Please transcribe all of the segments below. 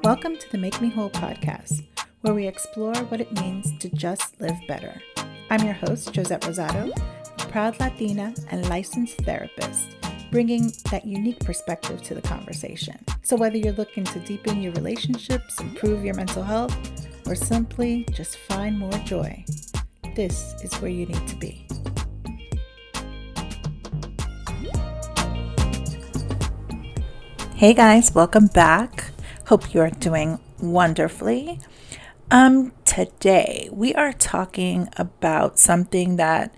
Welcome to the Make Me Whole podcast, where we explore what it means to just live better. I'm your host, Joset Rosado, a proud Latina and licensed therapist, bringing that unique perspective to the conversation. So whether you're looking to deepen your relationships, improve your mental health, or simply just find more joy, this is where you need to be. Hey guys, welcome back. Hope you're doing wonderfully. Today we are talking about something that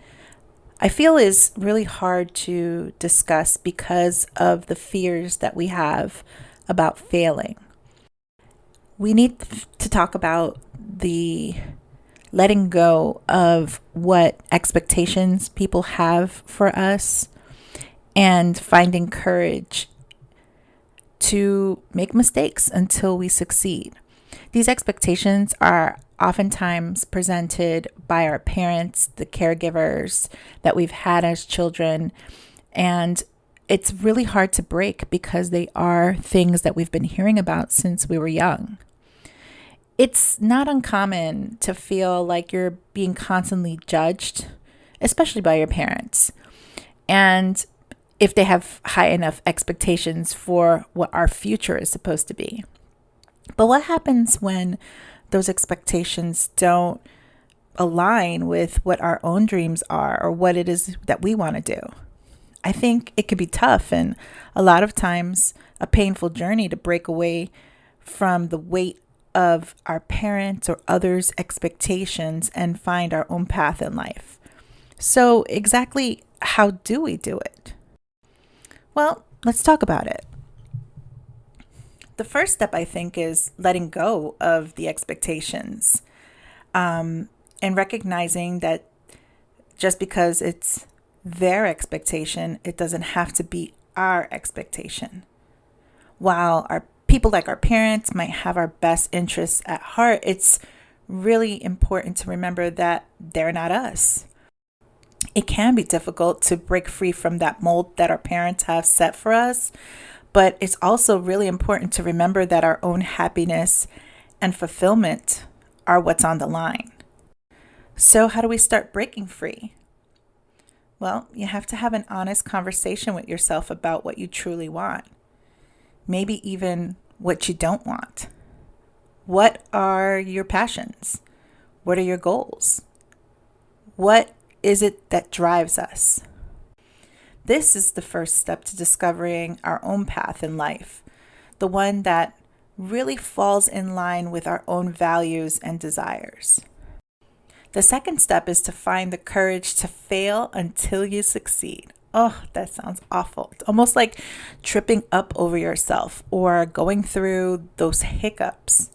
I feel is really hard to discuss because of the fears that we have about failing. We need to talk about the letting go of what expectations people have for us and finding courage to make mistakes until we succeed. These expectations are oftentimes presented by our parents, the caregivers that we've had as children, and it's really hard to break because they are things that we've been hearing about since we were young. It's not uncommon to feel like you're being constantly judged, especially by your parents. And if they have high enough expectations for what our future is supposed to be. But what happens when those expectations don't align with what our own dreams are or what it is that we want to do? I think it could be tough and a lot of times a painful journey to break away from the weight of our parents' or others' expectations and find our own path in life. So exactly how do we do it? Well, let's talk about it. The first step, I think, is letting go of the expectations and recognizing that just because it's their expectation, it doesn't have to be our expectation. While our people like our parents might have our best interests at heart, it's really important to remember that they're not us. It can be difficult to break free from that mold that our parents have set for us, but it's also really important to remember that our own happiness and fulfillment are what's on the line. So how do we start breaking free? Well, you have to have an honest conversation with yourself about what you truly want. Maybe even what you don't want. What are your passions? What are your goals? What is it that drives us? This is the first step to discovering our own path in life, the one that really falls in line with our own values and desires. The second step is to find the courage to fail until you succeed. Oh, that sounds awful. It's almost like tripping up over yourself or going through those hiccups.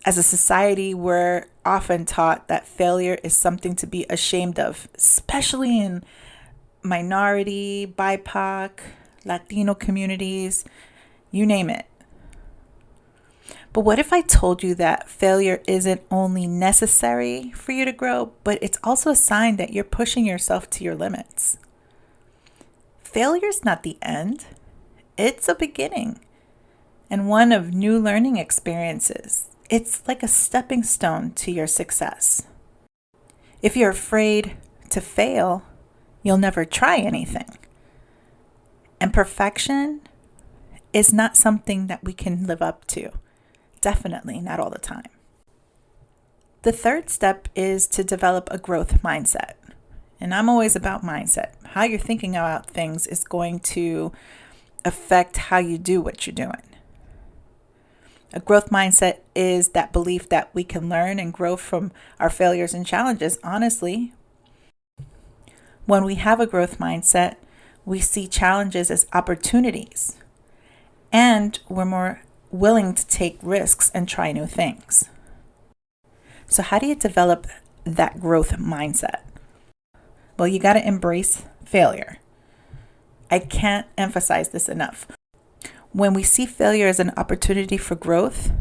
As a society, we're often taught that failure is something to be ashamed of, especially in minority, BIPOC, Latino communities, you name it. But what if I told you that failure isn't only necessary for you to grow, but it's also a sign that you're pushing yourself to your limits? Failure's not the end. It's a beginning and one of new learning experiences. It's like a stepping stone to your success. If you're afraid to fail, you'll never try anything. And perfection is not something that we can live up to. Definitely not all the time. The third step is to develop a growth mindset. And I'm always about mindset. How you're thinking about things is going to affect how you do what you're doing. A growth mindset is that belief that we can learn and grow from our failures and challenges. Honestly, when we have a growth mindset, we see challenges as opportunities, and we're more willing to take risks and try new things. So how do you develop that growth mindset? Well, you got to embrace failure. I can't emphasize this enough. When we see failure as an opportunity for growth,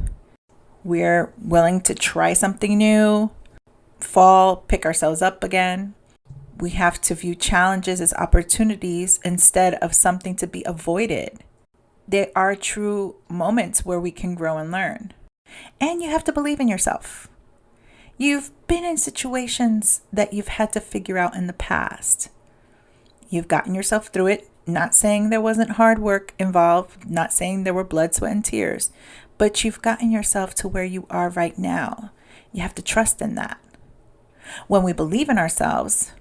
we're willing to try something new, fall, pick ourselves up again. We have to view challenges as opportunities instead of something to be avoided. There are true moments where we can grow and learn. And you have to believe in yourself. You've been in situations that you've had to figure out in the past. You've gotten yourself through it. Not saying there wasn't hard work involved, not saying there were blood, sweat, and tears, but you've gotten yourself to where you are right now. You have to trust in that. When we believe in ourselves,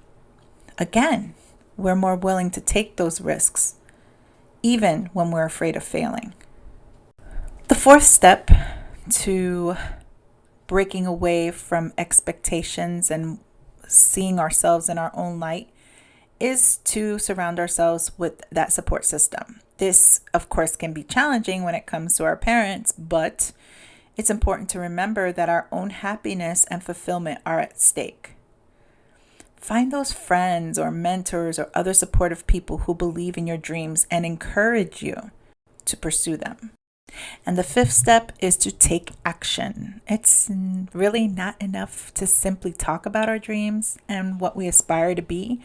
again, we're more willing to take those risks, even when we're afraid of failing. The fourth step to breaking away from expectations and seeing ourselves in our own light is to surround ourselves with that support system. This, of course, can be challenging when it comes to our parents, but it's important to remember that our own happiness and fulfillment are at stake. Find those friends or mentors or other supportive people who believe in your dreams and encourage you to pursue them. And the fifth step is to take action. It's really not enough to simply talk about our dreams and what we aspire to be.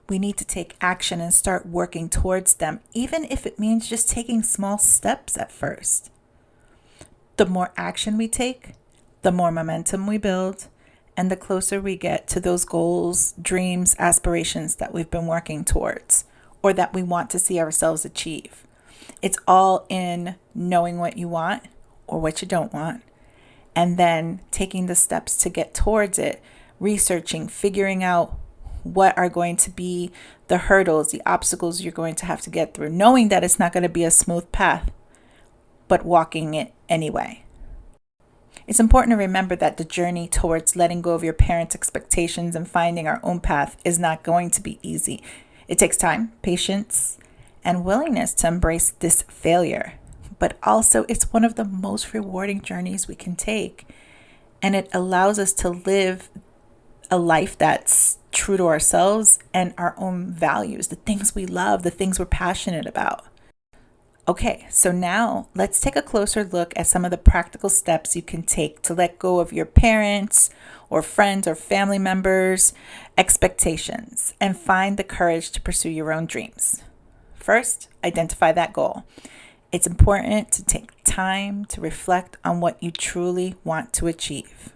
We need to take action and start working towards them, even if it means just taking small steps at first. The more action we take, the more momentum we build, and the closer we get to those goals, dreams, aspirations that we've been working towards or that we want to see ourselves achieve. It's all in knowing what you want or what you don't want, and then taking the steps to get towards it, researching, figuring out what are going to be the hurdles, the obstacles you're going to have to get through, knowing that it's not going to be a smooth path, but walking it anyway. It's important to remember that the journey towards letting go of your parents' expectations and finding our own path is not going to be easy. It takes time, patience, and willingness to embrace this failure. But also, it's one of the most rewarding journeys we can take. And it allows us to live a life that's true to ourselves and our own values, the things we love, the things we're passionate about. Okay, so now let's take a closer look at some of the practical steps you can take to let go of your parents or friends or family members' expectations and find the courage to pursue your own dreams. First, identify that goal. It's important to take time to reflect on what you truly want to achieve.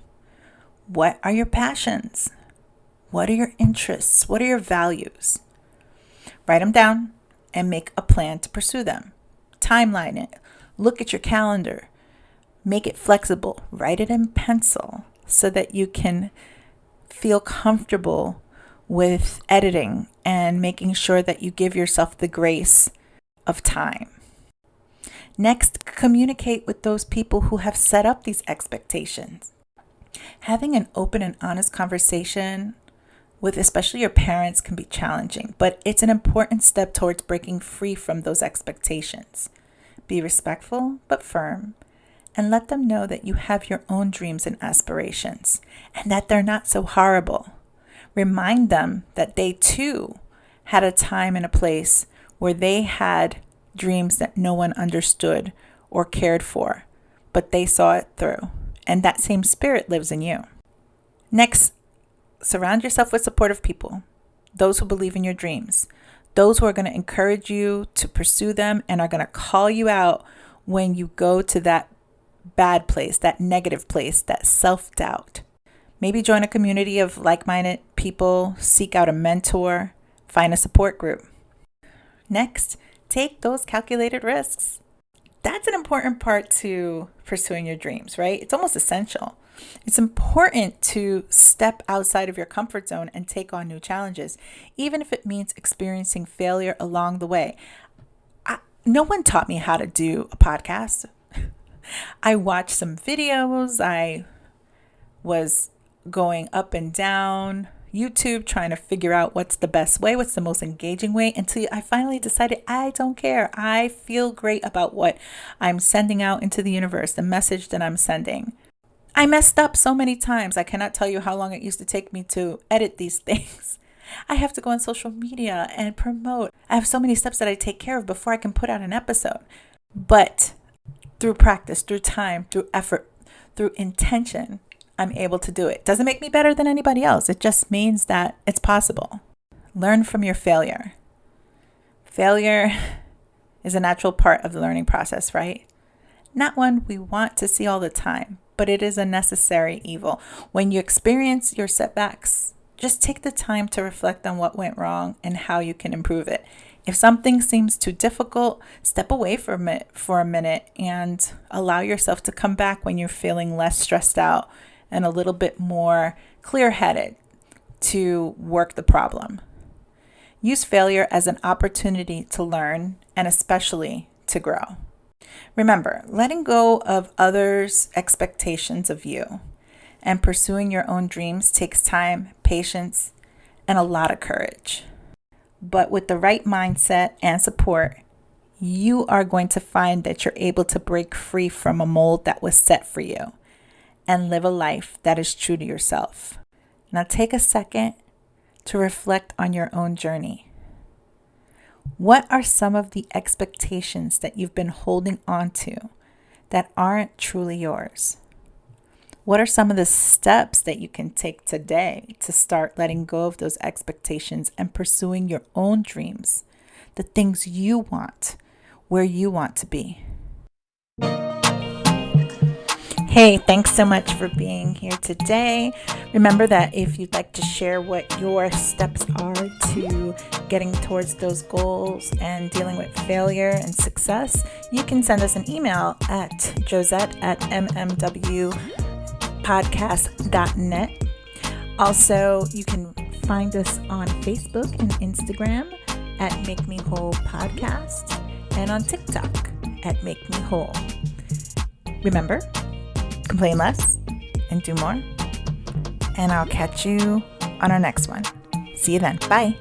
What are your passions? What are your interests? What are your values? Write them down and make a plan to pursue them. Timeline it. Look at your calendar. Make it flexible. Write it in pencil so that you can feel comfortable with editing and making sure that you give yourself the grace of time. Next, communicate with those people who have set up these expectations. Having an open and honest conversation with especially your parents can be challenging, but it's an important step towards breaking free from those expectations. Be respectful but firm, and let them know that you have your own dreams and aspirations and that they're not so horrible. Remind them that they too had a time and a place where they had dreams that no one understood or cared for, but they saw it through, and that same spirit lives in you. Next, surround yourself with supportive people, those who believe in your dreams, those who are going to encourage you to pursue them and are going to call you out when you go to that bad place, that negative place, that self-doubt. Maybe join a community of like-minded people, seek out a mentor, find a support group. Next, take those calculated risks. That's an important part to pursuing your dreams, right? It's almost essential. It's important to step outside of your comfort zone and take on new challenges, even if it means experiencing failure along the way. No one taught me how to do a podcast. I watched some videos. I was going up and down YouTube trying to figure out what's the best way, what's the most engaging way, until I finally decided I don't care. I feel great about what I'm sending out into the universe, the message that I'm sending. I messed up so many times. I cannot tell you how long it used to take me to edit these things. I have to go on social media and promote. I have so many steps that I take care of before I can put out an episode. But through practice, through time, through effort, through intention, I'm able to do it. Doesn't make me better than anybody else. It just means that it's possible. Learn from your failure. Failure is a natural part of the learning process, right? Not one we want to see all the time, but it is a necessary evil. When you experience your setbacks, just take the time to reflect on what went wrong and how you can improve it. If something seems too difficult, step away from it for a minute and allow yourself to come back when you're feeling less stressed out and a little bit more clear-headed to work the problem. Use failure as an opportunity to learn and especially to grow. Remember, letting go of others' expectations of you and pursuing your own dreams takes time, patience, and a lot of courage. But with the right mindset and support, you are going to find that you're able to break free from a mold that was set for you and live a life that is true to yourself. Now take a second to reflect on your own journey. What are some of the expectations that you've been holding on to that aren't truly yours? What are some of the steps that you can take today to start letting go of those expectations and pursuing your own dreams, the things you want, where you want to be? Hey, thanks so much for being here today. Remember that if you'd like to share what your steps are to getting towards those goals and dealing with failure and success, you can send us an email at joset@mmwpodcast.net. Also, you can find us on Facebook and Instagram at Make Me Whole Podcast and on TikTok at Make Me Whole. Remember, complain less and do more. And I'll catch you on our next one. See you then. Bye.